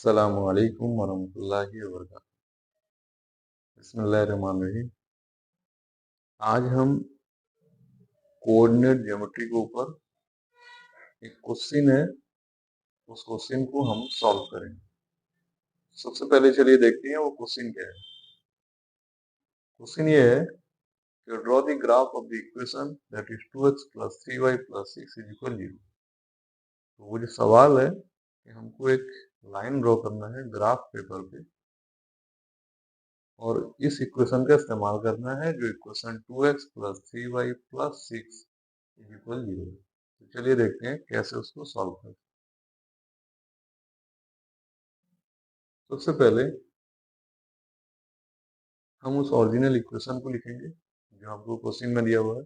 अस्सलामु अलैकुम वरहमतुल्लाहि वबरकातुहू। बिस्मिल्लाहिर्रहमानिर्रहीम। आज हम कोऑर्डिनेट ज्योमेट्री के ऊपर एक क्वेश्चन है, उस क्वेश्चन को हम सॉल्व करेंगे। सबसे पहले चलिए देखते हैं वो क्वेश्चन क्या है। क्वेश्चन ये है कि draw the graph of the equation that is 2x plus 3y plus 6 is equal 0। तो वो जो सवाल है कि हमको एक लाइन ड्रॉ करना है ग्राफ पेपर पे और इस इक्वेशन का इस्तेमाल करना है जो equation 2x plus 3y plus 6 is equal 0। तो चलिए देखते हैं कैसे उसको सॉल्व करते हैं। सबसे पहले हम उस ओरिजिनल इक्वेशन को लिखेंगे जो हमको क्वेश्चन में दिया हुआ है,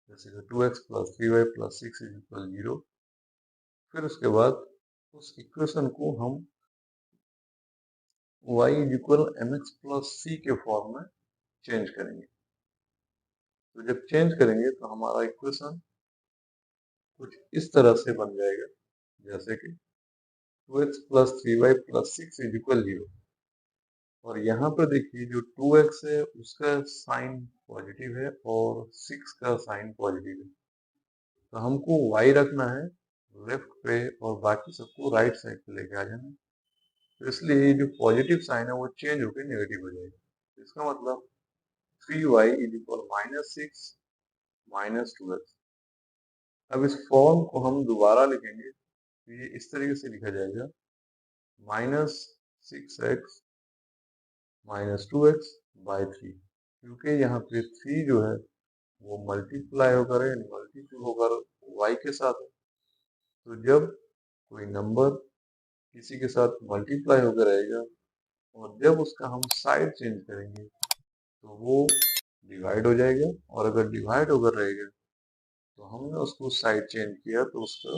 जैसे कि 2x plus 3y plus 6 is equal 0। फिर उसके बाद उस इक्वेशन को हम y is equal mx plus c के फॉर्म में चेंज करेंगे। तो जब चेंज करेंगे तो हमारा इक्वेशन कुछ इस तरह से बन जाएगा, जैसे कि 2x plus 3y plus 6 is equal 0। और यहाँ पर देखिए जो 2x है उसका साइन पॉजिटिव है और 6 का साइन पॉजिटिव है, तो हमको y रखना है लेफ्ट पे और बाकी सबको राइट साइड पे लेके आ जाना है। तो इसलिए ये जो पॉजिटिव साइन है वो चेंज होकर नेगेटिव हो जाएगा। तो इसका मतलब 3y is equal minus 6 minus 2x। अब इस फॉर्म को हम दोबारा लिखेंगे तो ये इस तरीके से लिखा जाएगा, minus 6x minus 2x by 3। क्योंकि यहाँ पे 3 जो है वो मल्टीप्लाई होकर है, मल्टीप्लाई होकर y के साथ है। तो जब कोई नंबर किसी के साथ मल्टीप्लाई होकर रहेगा और जब उसका हम साइड चेंज करेंगे तो वो डिवाइड हो जाएगा, और अगर डिवाइड होकर रहेगा तो हमने उसको साइड चेंज किया तो उसका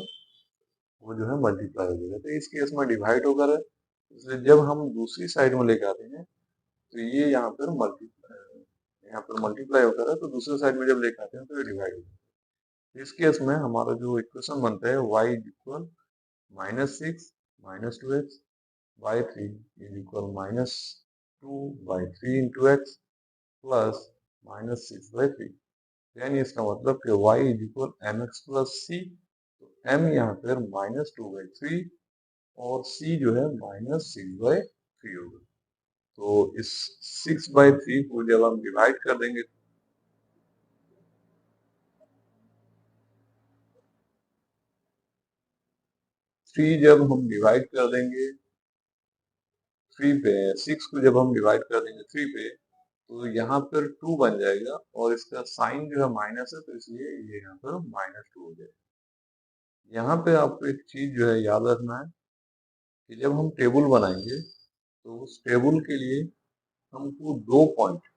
वो जो है मल्टीप्लाई हो जाएगा। तो इस केस में डिवाइड होकर है, इसलिए जब हम दूसरी साइड में लेकर आते हैं तो ये यहाँ पर मल्टीप्लाई होकर है, तो दूसरी साइड में जब लेकर आते हैं तो ये डिवाइड हो जाएगा। इस केस में हमारा जो इक्वेशन बनता है y is equal minus 6 minus 2x by 3 is equal minus 2 by 3 into X plus minus 6 by 3। यानी इसका मतलब कि y is equal M X plus C. तो m यहाँ पर माइनस 2 बाई 3 और c जो है माइनस 6 बाई 3 होगा। तो इस 6 बाई 3 को जब हम डिवाइड कर देंगे 3 जब हम डिवाइड कर देंगे 3 पे, 6 को जब हम डिवाइड कर देंगे 3 पे तो यहाँ पर 2 बन जाएगा और इसका साइन जो है माइनस है, तो इसलिए ये यहाँ पर माइनस 2 हो जाएगा। यहाँ पे आपको एक चीज जो है याद रखना है कि जब हम टेबल बनाएंगे तो उस टेबल के लिए हमको 2 पॉइंट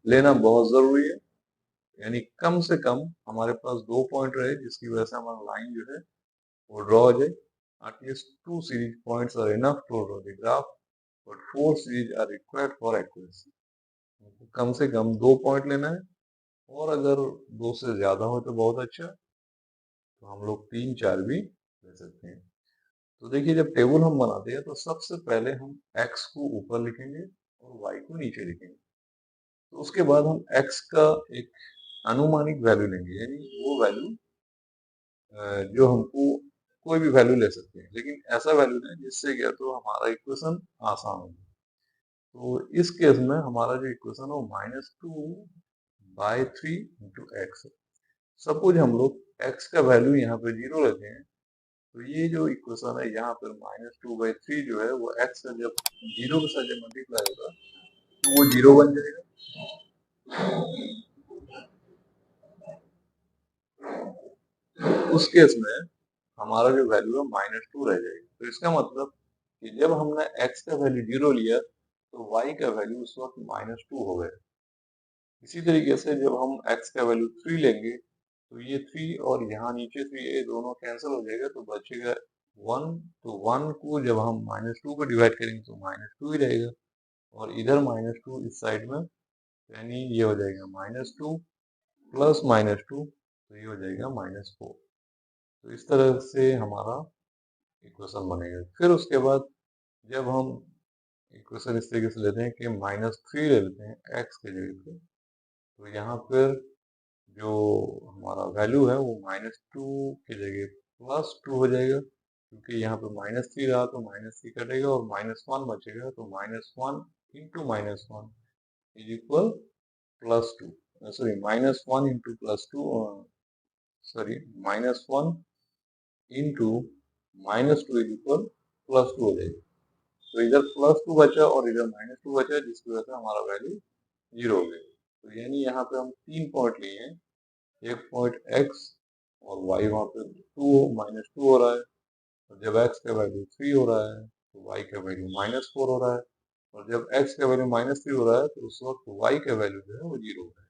लेना बहुत जरूरी है। यानी कम से कम हमारे पास 2 पॉइंट रहे जिसकी वजह से हमारा लाइन जो है वो ड्रॉ हो जाए। At least 2 series points are enough to draw the graph, but 4 series are required for accuracy. कम से कम 2 पॉइंट लेना है, और अगर 2 से ज्यादा हो तो बहुत अच्छा, तो हम लोग 3 4 भी ले सकते हैं। तो देखिए जब टेबल हम बनाते हैं तो सबसे पहले हम x को ऊपर लिखेंगे और y को नीचे लिखेंगे। तो उसके बाद हम x का एक अनुमानित वैल्यू लेंगे, यानी वो वैल्यू जो हमको कोई भी वैल्यू ले सकते हैं, लेकिन ऐसा वैल्यू लें जिससे क्या तो हमारा इक्वेशन आसान हो। तो इस केस में हमारा जो इक्वेशन है वो माइनस 2 बाई 3 इंटू एक्स है। सपोज हम लोग x का वैल्यू यहाँ पे 0 लेते हैं, तो ये जो इक्वेशन है यहाँ पर माइनस 2 बाई 3 जो है वो x का जब 0 के साथ जब मल्टीप्लाई होगा तो वो 0 बन जाएगा। उस केस में हमारा जो वैल्यू है माइनस 2 रह जाएगा। तो इसका मतलब कि जब हमने x का वैल्यू 0 लिया तो y का वैल्यू उस वक्त माइनस 2 हो गया। इसी तरीके से जब हम x का वैल्यू 3 लेंगे तो ये 3 और यहाँ नीचे 3 ये दोनों कैंसिल हो जाएगा, तो बचेगा 1। तो 1 को जब हम माइनस 2 को डिवाइड करेंगे तो माइनस 2 ही रहेगा, और इधर माइनस 2 इस साइड में, यानी ये हो जाएगा माइनस 2 प्लस माइनस 2, तो ये हो जाएगा माइनस 4। तो इस तरह से हमारा इक्वेशन बनेगा। फिर उसके बाद जब हम इक्वेशन इस तरीके से लेते हैं कि -3 ले लेते हैं x के जगह पे, तो यहाँ पर जो हमारा वैल्यू है वो -2 की जगह +2 हो जाएगा, क्योंकि यहाँ पे -3 रहा तो -3 कटेगा और -1 बचेगा, तो -1 into -1 is equal +2, sorry -1 into +2, sorry -1 into -2 is equal +2 हो जाएगा। तो इधर +2 बचा और इधर -2 बचा, जिसकी वजह से हमारा वैल्यू 0 हो गया। तो यानी यहाँ पे हम 3 पॉइंट लिए हैं, एक पॉइंट x और y वहाँ पे 2 हो रहा है, और जब x का वैल्यू 3 हो रहा है तो y का वैल्यू -4 हो रहा है, और जब x का वैल्यू -3 हो रहा है तो उस वक्त y का वैल्यू जो है वो 0 हो रहा है।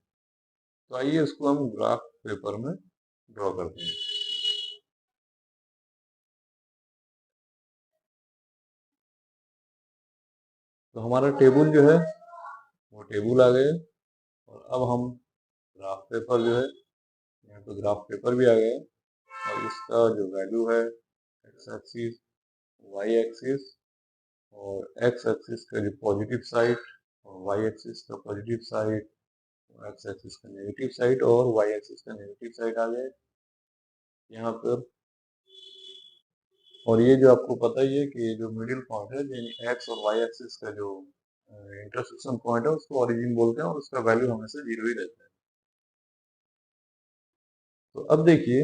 तो आइए इसको हम ग्राफ पेपर में ड्रॉ करते हैं। तो हमारा टेबल जो है वो टेबल आ गया, और अब हम ग्राफ पेपर जो है, यहाँ तो ग्राफ पेपर भी आ गया, और इसका जो वैल्यू है x एक्सिस, y एक्सिस, और x एक्सिस का जो पॉजिटिव साइड और y एक्सिस का पॉजिटिव साइड, x एक्सिस का नेगेटिव साइड और y एक्सिस का नेगेटिव साइड आ गया यहाँ पर। और ये जो आपको पता ही है कि जो मिडिल पॉइंट है, यानी x और y एक्सिस का जो इंटरसेक्शन पॉइंट है, उसको ओरिजिन बोलते हैं, और उसका वैल्यू हमेशा 0 ही रहता है। तो अब देखिए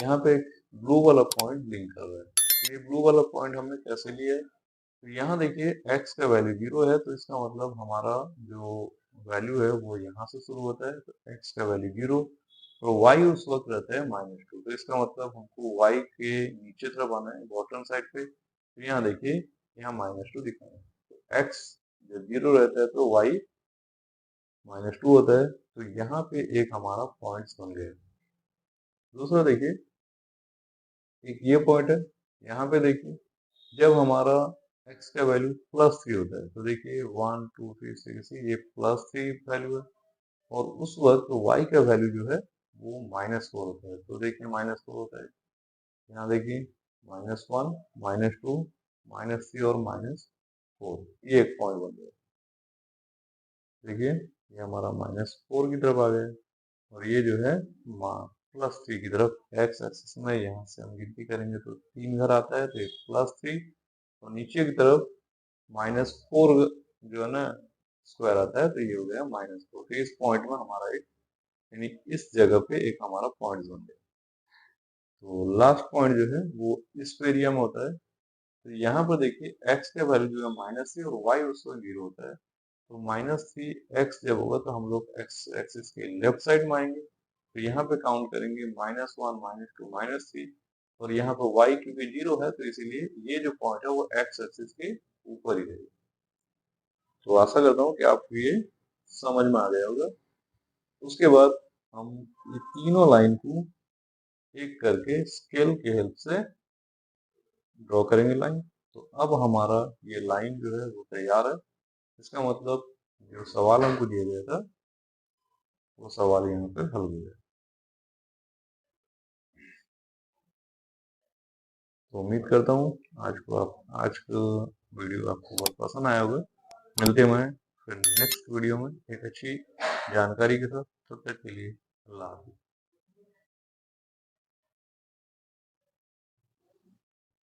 यहाँ पे एक ब्लू वाला पॉइंट लिंक कर रहा है। तो ये ब्लू वाला पॉइंट हमने कैसे लिया है, तो यहाँ देखिए x का वैल्यू 0 है, तो इसका मतलब हमारा जो वैल्यू है वो यहाँ से शुरू होता है, तो x का वैल्यू 0, तो y उस वक्त रहता है -2, तो इसका मतलब हमको y के नीचे तरफ आना है, बॉटम साइड पे। तो यहाँ देखिए यहाँ -2 दिखा है, तो x जब 0 रहता है तो y -2 होता है, तो यहाँ पे एक हमारा पॉइंट्स बन गया। दूसरा देखिए, एक ये पॉइंट है, यहाँ पे देखिए जब हमारा x का वैल्यू +3 होता है, तो देखिए 1 2 3 6 ये +3 वैल्यू है, और उस वक्त y का वैल्यू जो है वो -4 होता है। तो देखिए -4 होता है, यहाँ देखिए -1 -2 -3 और -4, ये एक पॉइंट बन गया। देखिए ये हमारा -4 की तरफ आ गया, और ये जो है +3 की तरफ x एक्सिस में, यहाँ से हम गिनती करेंगे तो 3 घर आता है, तो एक +3, और नीचे की तरफ -4 जो है ना स्क्वायर आता है, तो ये हो गया -4। तो इस पॉइंट में हमारा एक, यानी इस जगह पे एक हमारा पॉइंट बन गया। तो लास्ट पॉइंट जो है वो इस एरिया में होता है। तो यहाँ पर देखिए x का वैल्यू जो है -3 और y उस वक्त 0 होता है, तो -3 x जब होगा तो हम लोग x एक्सिस के लेफ्ट साइड में आएंगे, तो यहाँ पे काउंट करेंगे -1 -2 -3, और यहाँ पर y क्योंकि 0 है तो इसीलिए ये जो पॉइंट है वो x एक्सिस के ऊपर ही रहेगा। तो आशा करता हूँ कि आपको ये समझ में आ गया होगा। उसके बाद हम ये तीनों लाइन को एक करके स्केल की हेल्प से ड्रॉ करेंगे लाइन। तो अब हमारा ये लाइन जो है वो तैयार है। इसका मतलब जो सवाल हमको दिया गया था वो सवाल यहाँ पे हल हो गया। तो उम्मीद करता हूँ आज का वीडियो आपको बहुत पसंद आया होगा। मिलते हैं फिर नेक्स्ट वीडियो में एक अच्छी जानकारी के साथ। तब तक के लिए अल्लाह हाफिज़।